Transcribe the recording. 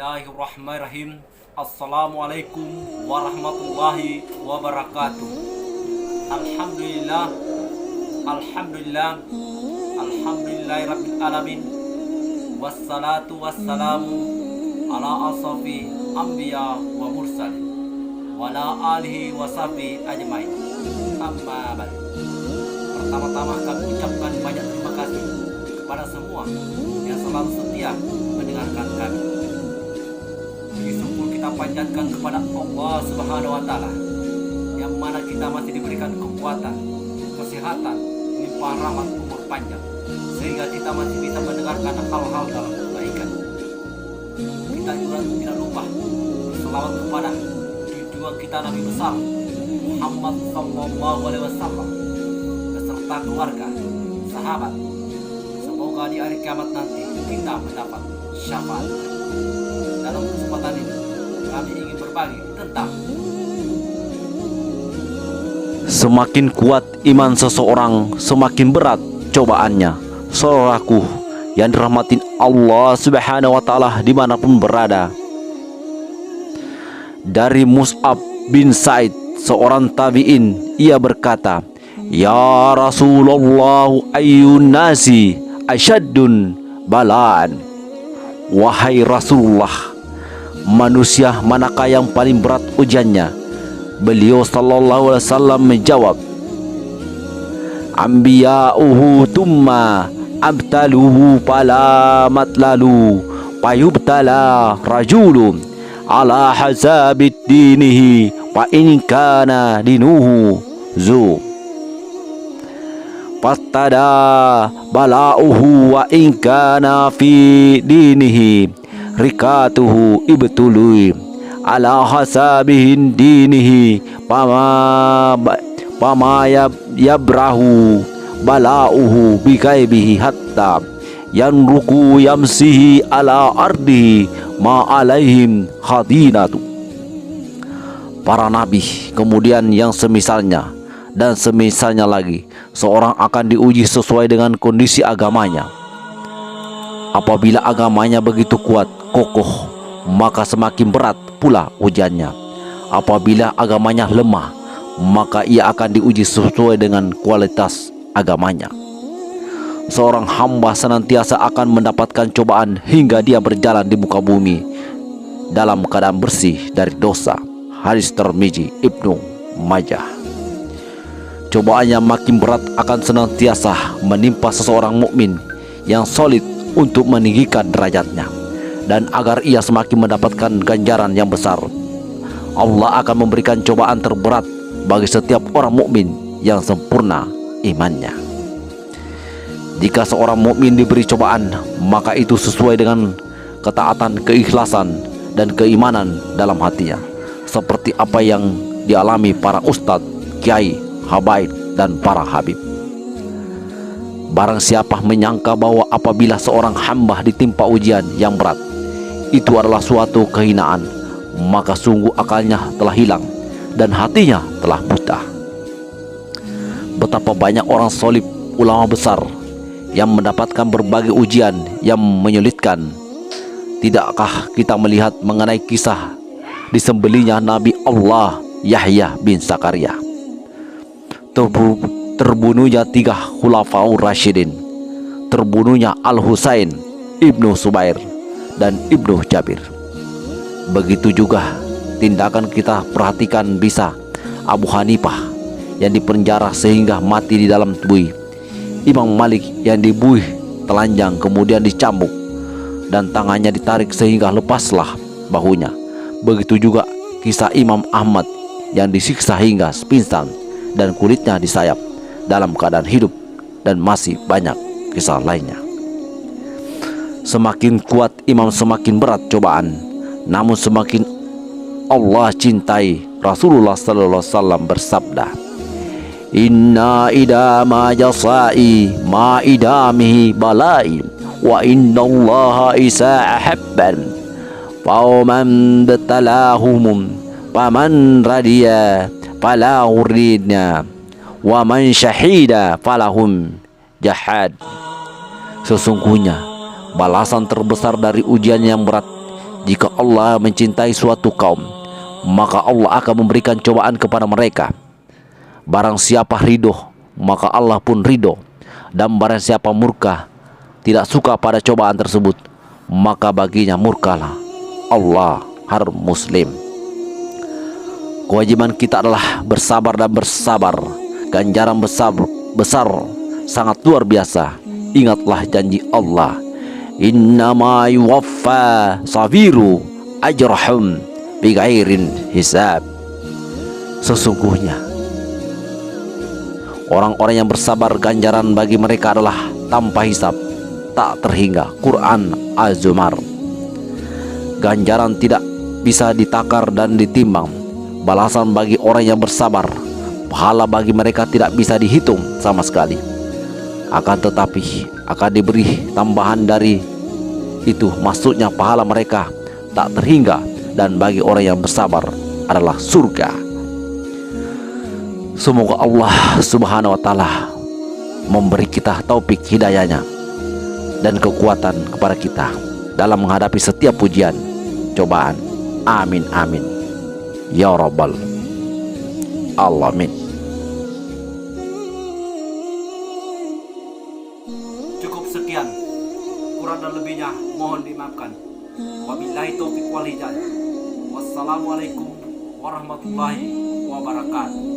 Bismillahirrahmanirrahim. Assalamualaikum warahmatullahi wabarakatuh. Alhamdulillah, Alhamdulillah, Alhamdulillahirabbil alamin. Wassalatu wassalamu ala ashafi anbiya wa mursal wala alihi wa sahbihi ajmain. Amma ba'd. Pertama-tama kami ucapkan banyak terima kasih kepada semua yang selalu setia mendengarkan kami. Syukur kita panjatkan kepada Allah Subhanahu wa taala yang mana kita masih diberikan kekuatan, kesehatan, limpahan rahmat, umur panjang sehingga kita masih bisa mendengarkan hal-hal dalam kebaikan. Kita juga tidak lupa berselawat kepada junjungan kita Nabi besar Muhammad sallallahu alaihi wasallam beserta keluarga, sahabat. Semoga di hari kiamat nanti kita mendapat syafaat. Dalam kesempatan ini kami ingin berbagi tentang semakin kuat iman seseorang, semakin berat cobaannya. Saudaraku yang dirahmatin Allah Subhanahu wa taala dimanapun berada, dari Mus'ab bin Sa'id, seorang tabi'in, ia berkata, "Ya Rasulullah, ayyun nasi asyaddun balaan." Wahai Rasulullah, manusia manakah yang paling berat ujiannya? Beliau sallallahu alaihi wasallam menjawab, "Anbiya'uhu thumma abtaluhu fala matlalu payubtala rajulun ala hazabid dinihi fa in kana dinuhu zu fastada bala'uhu wa in kana fi dinihi rikatuhu ibtului ala hasabihin dinihi pama yabrahu bala'uhu bikaibihi hatta yanruku yamsihi ala ardihi ma alaihim khadinatu." Para nabi kemudian yang semisalnya dan semisalnya lagi, seorang akan diuji sesuai dengan kondisi agamanya. Apabila agamanya begitu kuat, kokoh, maka semakin berat pula ujiannya. Apabila agamanya lemah, maka ia akan diuji sesuai dengan kualitas agamanya. Seorang hamba senantiasa akan mendapatkan cobaan hingga dia berjalan di muka bumi dalam keadaan bersih dari dosa. Hadis Tirmizi, Ibnu Majah. Cobaannya makin berat akan senantiasa menimpa seseorang mukmin yang solid untuk meninggikan derajatnya, dan agar ia semakin mendapatkan ganjaran yang besar, Allah akan memberikan cobaan terberat bagi setiap orang mukmin yang sempurna imannya. Jika seorang mukmin diberi cobaan, maka itu sesuai dengan ketaatan, keikhlasan, dan keimanan dalam hatinya, seperti apa yang dialami para ustadz, kiai, habaib, dan para habib. Barang siapa menyangka bahwa apabila seorang hamba ditimpa ujian yang berat itu adalah suatu kehinaan, maka sungguh akalnya telah hilang dan hatinya telah buta. Betapa banyak orang solid, ulama besar yang mendapatkan berbagai ujian yang menyulitkan. Tidakkah kita melihat mengenai kisah disembelihnya Nabi Allah Yahya bin Zakaria, terbunuhnya 3 khulafaur rasyidin, terbunuhnya Al-Husain, Ibnu Subair, dan Ibnu Jabir. Begitu juga tindakan kita perhatikan bisa Abu Hanifah yang dipenjara sehingga mati di dalam buih, Imam Malik yang dibuih telanjang kemudian dicambuk dan tangannya ditarik sehingga lepaslah bahunya. Begitu juga kisah Imam Ahmad yang disiksa hingga pingsan dan kulitnya disayap dalam keadaan hidup, dan masih banyak kisah lainnya. Semakin kuat imam semakin berat cobaan, namun semakin Allah cintai. Rasulullah sallallahu alaihi wasallam bersabda, "Inna idama jasai ma idamihi balai wa inna allaha isa habban fauman betalahum paman radiya fala uridna wa man syahida falahum jahad." Sesungguhnya balasan terbesar dari ujian yang berat Jika Allah mencintai suatu kaum, maka Allah akan memberikan cobaan kepada mereka. Barang siapa ridho, maka Allah pun ridho. Dan barang siapa murka, tidak suka pada cobaan tersebut, maka baginya murkalah Allah. Harus Muslim. Kewajiban kita adalah bersabar dan bersabar. Ganjaran besar sangat luar biasa. Ingatlah janji Allah, innama yuwaffa sabiru ajrahum bighairin hisab. Sesungguhnya orang-orang yang bersabar, ganjaran bagi mereka adalah tanpa hisab, tak terhingga. Quran Az-Zumar. Ganjaran tidak bisa ditakar dan ditimbang. Balasan bagi orang yang bersabar, pahala bagi mereka tidak bisa dihitung sama sekali. Akan tetapi akan diberi tambahan dari itu. Maksudnya pahala mereka tak terhingga, dan bagi orang yang bersabar adalah surga. Semoga Allah Subhanahu wa taala memberi kita taufik hidayahnya dan kekuatan kepada kita dalam menghadapi setiap ujian, cobaan. Amin amin ya rabbal alamin. Cukup sekian, kurang dan lebihnya mohon dimaafkan. Wabillahi taufiq wal hidayah. Wassalamualaikum warahmatullahi wabarakatuh.